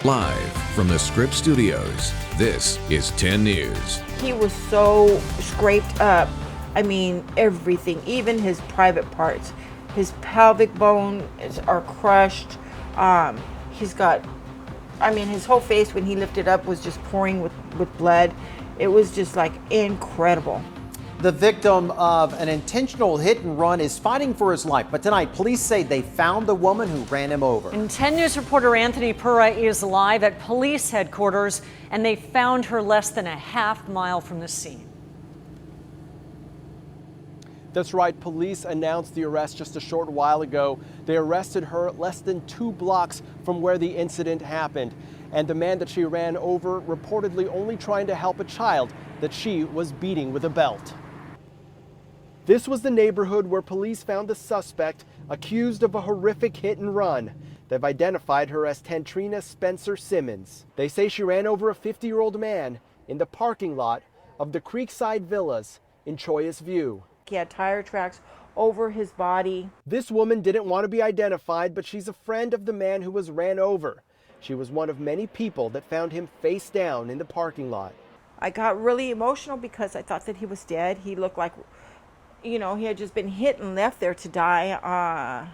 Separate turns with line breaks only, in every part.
Live from the Script Studios, this is 10 News.
He was so scraped up. I mean, everything, even his private parts. His pelvic bones are crushed. He's got, I mean, his whole face when he lifted up was just pouring with blood. It was just like incredible.
The victim of an intentional hit and run is fighting for his life, but tonight police say they found the woman who ran him over.
And 10 News reporter Anthony Pura is live at police headquarters, and they found her less than a half mile from the scene.
That's right, police announced the arrest just a short while ago. They arrested her less than 2 blocks from where the incident happened. And the man that she ran over reportedly only trying to help a child that she was beating with a belt. This was the neighborhood where police found the suspect accused of a horrific hit and run. They've identified her as Tantrina Spencer Simmons. They say she ran over a 50-year-old man in the parking lot of the Creekside Villas in Choyas View.
He had tire tracks over his body.
This woman didn't want to be identified, but she's a friend of the man who was ran over. She was one of many people that found him face down in the parking lot.
I got really emotional because I thought that he was dead. He looked like, you know, he had just been hit and left there to die,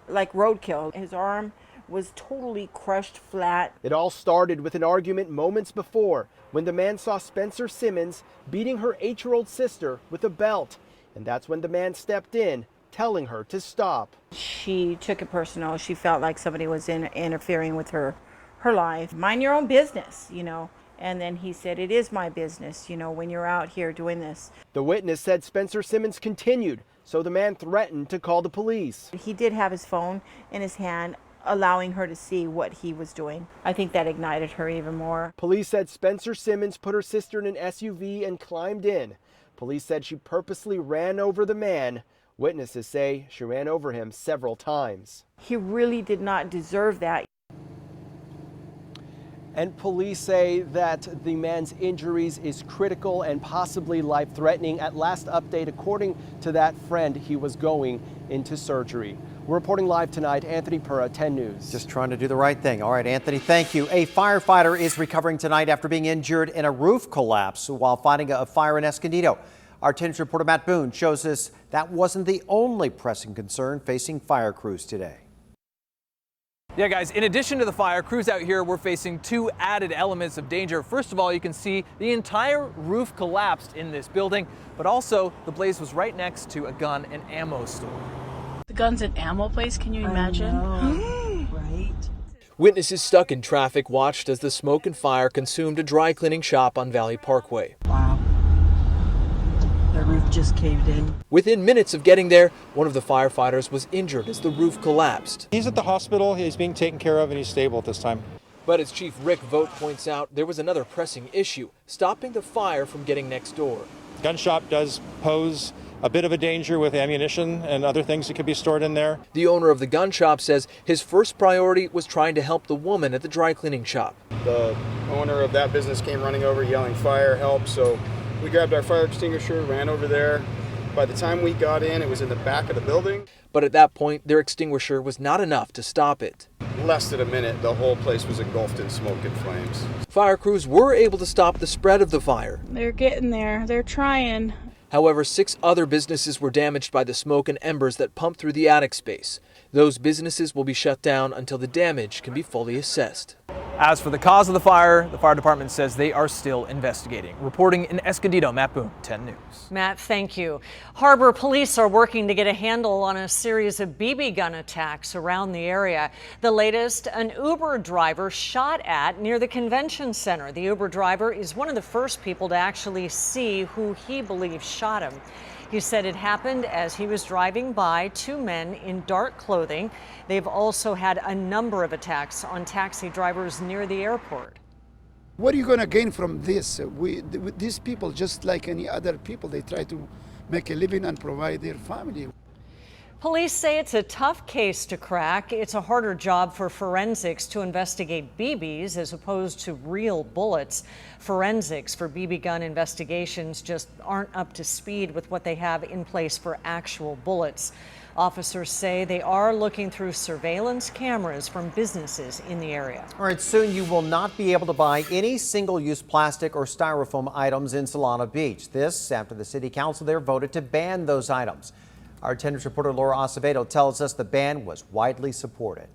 like roadkill. His arm was totally crushed flat.
It all started with an argument moments before when the man saw Spencer Simmons beating her 8-year-old sister with a belt. And that's when the man stepped in, telling her to stop.
She took it personal. She felt like somebody was interfering with her life. Mind your own business, you know. And then he said, it is my business, you know, when you're out here doing this.
The witness said Spencer Simmons continued, so the man threatened to call the police.
He did have his phone in his hand, allowing her to see what he was doing. I think that ignited her even more.
Police said Spencer Simmons put her sister in an SUV and climbed in. Police said she purposely ran over the man. Witnesses say she ran over him several times.
He really did not deserve that.
And police say that the man's injuries is critical and possibly life-threatening. At last update, according to that friend, he was going into surgery. We're reporting live tonight. Anthony Pura, 10 News.
Just trying to do the right thing. All right, Anthony, thank you. A firefighter is recovering tonight after being injured in a roof collapse while fighting a fire in Escondido. Our 10 News reporter Matt Boone shows us that wasn't the only pressing concern facing fire crews today.
Yeah, guys, in addition to the fire, crews out here were facing 2 added elements of danger. First of all, you can see the entire roof collapsed in this building, but also the blaze was right next to a gun and ammo store.
The guns and ammo place, can you imagine?
Right.
Witnesses stuck in traffic watched as the smoke and fire consumed a dry cleaning shop on Valley Parkway.
Wow. The roof just caved in.
Within minutes of getting there, one of the firefighters was injured as the roof collapsed.
He's at the hospital, he's being taken care of, and he's stable at this time.
But as Chief Rick Vogt points out, there was another pressing issue, stopping the fire from getting next door.
Gun shop does pose a bit of a danger with ammunition and other things that could be stored in there.
The owner of the gun shop says his first priority was trying to help the woman at the dry cleaning shop.
The owner of that business came running over yelling fire, help, so we grabbed our fire extinguisher, ran over there. By the time we got in, it was in the back of the building.
But at that point, their extinguisher was not enough to stop it.
Less than a minute, the whole place was engulfed in smoke and flames.
Fire crews were able to stop the spread of the fire.
They're getting there. They're trying.
However, 6 other businesses were damaged by the smoke and embers that pumped through the attic space. Those businesses will be shut down until the damage can be fully assessed. As for the cause of the fire department says they are still investigating. Reporting in Escondido, Matt Boone, 10 News.
Matt, thank you. Harbor police are working to get a handle on a series of BB gun attacks around the area. The latest, an Uber driver shot at near the convention center. The Uber driver is one of the first people to actually see who he believes shot him. He said it happened as he was driving by 2 men in dark clothing. They've also had a number of attacks on taxi drivers near the airport.
What are you going to gain from this? These people, just like any other people, they try to make a living and provide their family.
Police say it's a tough case to crack. It's a harder job for forensics to investigate BBs as opposed to real bullets. Forensics for BB gun investigations just aren't up to speed with what they have in place for actual bullets. Officers say they are looking through surveillance cameras from businesses in the area.
All right, soon you will not be able to buy any single-use plastic or styrofoam items in Solana Beach. This after the city council there voted to ban those items. Our 10 News reporter Laura Acevedo tells us the ban was widely supported.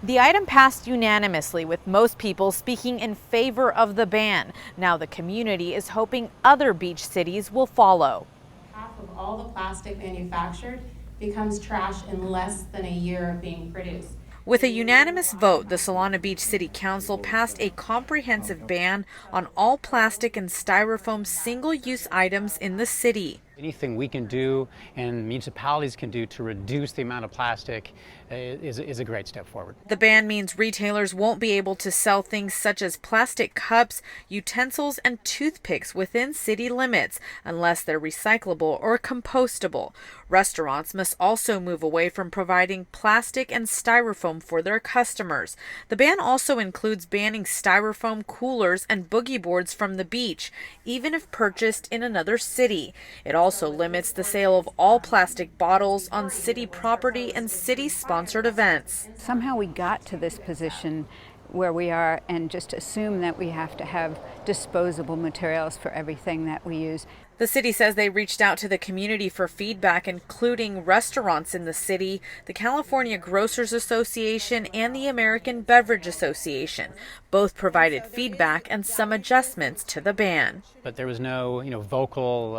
The item passed unanimously, with most people speaking in favor of the ban. Now the community is hoping other beach cities will follow.
Half of all the plastic manufactured becomes trash in less than a year of being produced.
With a unanimous vote, the Solana Beach City Council passed a comprehensive ban on all plastic and styrofoam single-use items in the city.
Anything we can do and municipalities can do to reduce the amount of plastic is a great step forward.
The ban means retailers won't be able to sell things such as plastic cups, utensils, and toothpicks within city limits unless they're recyclable or compostable. Restaurants must also move away from providing plastic and styrofoam for their customers. The ban also includes banning styrofoam coolers and boogie boards from the beach, even if purchased in another city. It also limits the sale of all plastic bottles on city property and city-sponsored events.
Somehow we got to this position where we are and just assume that we have to have disposable materials for everything that we use.
The city says they reached out to the community for feedback, including restaurants in the city, the California Grocers Association, and the American Beverage Association. Both provided feedback and some adjustments to the ban.
But there was no, vocal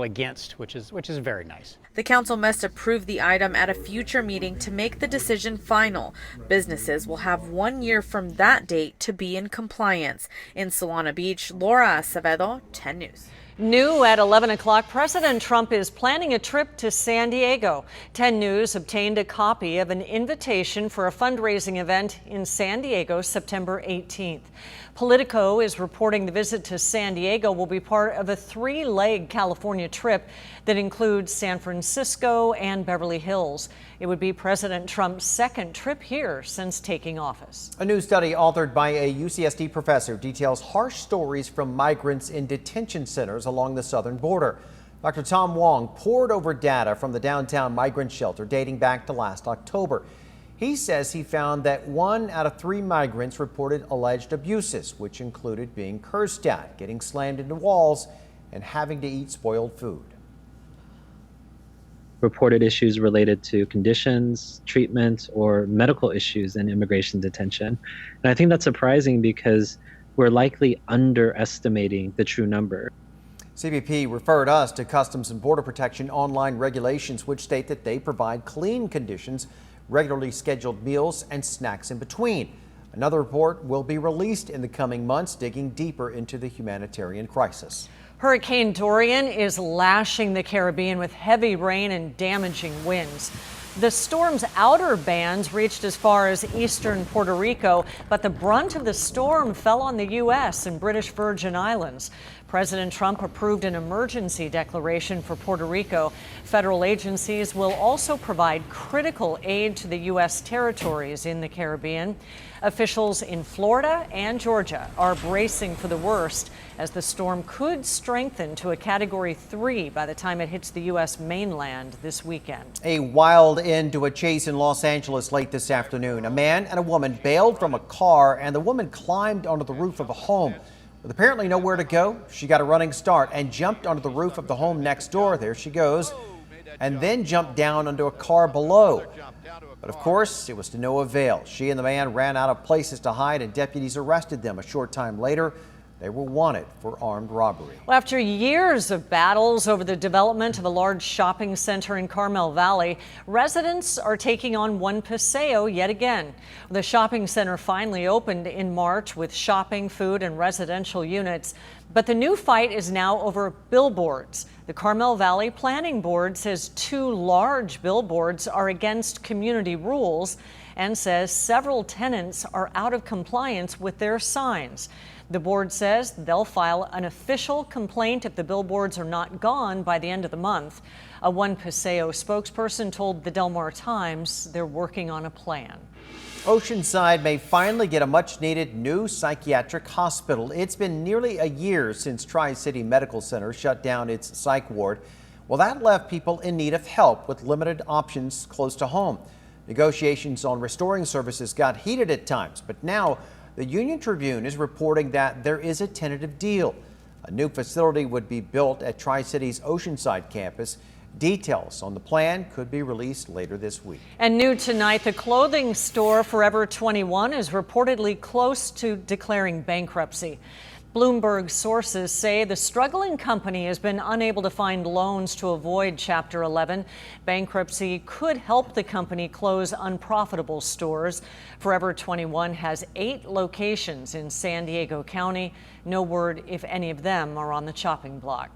against, which is very nice.
The council must approve the item at a future meeting to make the decision final. Businesses will have 1 year from that date to be in compliance. In Solana Beach, Laura Acevedo, 10 News.
New at 11 o'clock, President Trump is planning a trip to San Diego. 10 News obtained a copy of an invitation for a fundraising event in San Diego September 18th. Politico is reporting the visit to San Diego will be part of a 3-leg California trip that includes San Francisco and Beverly Hills. It would be President Trump's second trip here since taking office.
A new study authored by a UCSD professor details harsh stories from migrants in detention centers along the southern border. Dr. Tom Wong pored over data from the downtown migrant shelter dating back to last October. He says he found that 1 out of 3 migrants reported alleged abuses, which included being cursed at, getting slammed into walls, and having to eat spoiled food.
Reported issues related to conditions, treatment, or medical issues in immigration detention. And I think that's surprising because we're likely underestimating the true number.
CBP referred us to Customs and Border Protection online regulations, which state that they provide clean conditions, regularly scheduled meals, and snacks in between. Another report will be released in the coming months, digging deeper into the humanitarian crisis.
Hurricane Durian is lashing the Caribbean with heavy rain and damaging winds. The storm's outer bands reached as far as eastern Puerto Rico, but the brunt of the storm fell on the U.S. and British Virgin Islands. President Trump approved an emergency declaration for Puerto Rico. Federal agencies will also provide critical aid to the U.S. territories in the Caribbean. Officials in Florida and Georgia are bracing for the worst, as the storm could strengthen to a Category 3 by the time it hits the U.S. mainland this weekend.
A wild end to a chase in Los Angeles late this afternoon. A man and a woman bailed from a car, and the woman climbed onto the roof of a home. With apparently nowhere to go, she got a running start and jumped onto the roof of the home next door. There she goes. And then jumped down onto a car below. But of course, it was to no avail. She and the man ran out of places to hide, and deputies arrested them. A short time later, they were wanted for armed robbery.
Well, after years of battles over the development of a large shopping center in Carmel Valley, residents are taking on one paseo yet again. The shopping center finally opened in March with shopping, food, and residential units. But the new fight is now over billboards. The Carmel Valley Planning Board says 2 large billboards are against community rules and says several tenants are out of compliance with their signs. The board says they'll file an official complaint if the billboards are not gone by the end of the month. A One Paseo spokesperson told the Del Mar Times they're working on a plan.
Oceanside may finally get a much-needed new psychiatric hospital. It's been nearly a year since Tri-City Medical Center shut down its psych ward. Well, that left people in need of help with limited options close to home. Negotiations on restoring services got heated at times, but now the Union Tribune is reporting that there is a tentative deal. A new facility would be built at Tri-City's Oceanside campus. Details on the plan could be released later this week.
And new tonight, the clothing store Forever 21 is reportedly close to declaring bankruptcy. Bloomberg sources say the struggling company has been unable to find loans to avoid Chapter 11. Bankruptcy could help the company close unprofitable stores. Forever 21 has 8 locations in San Diego County. No word if any of them are on the chopping block.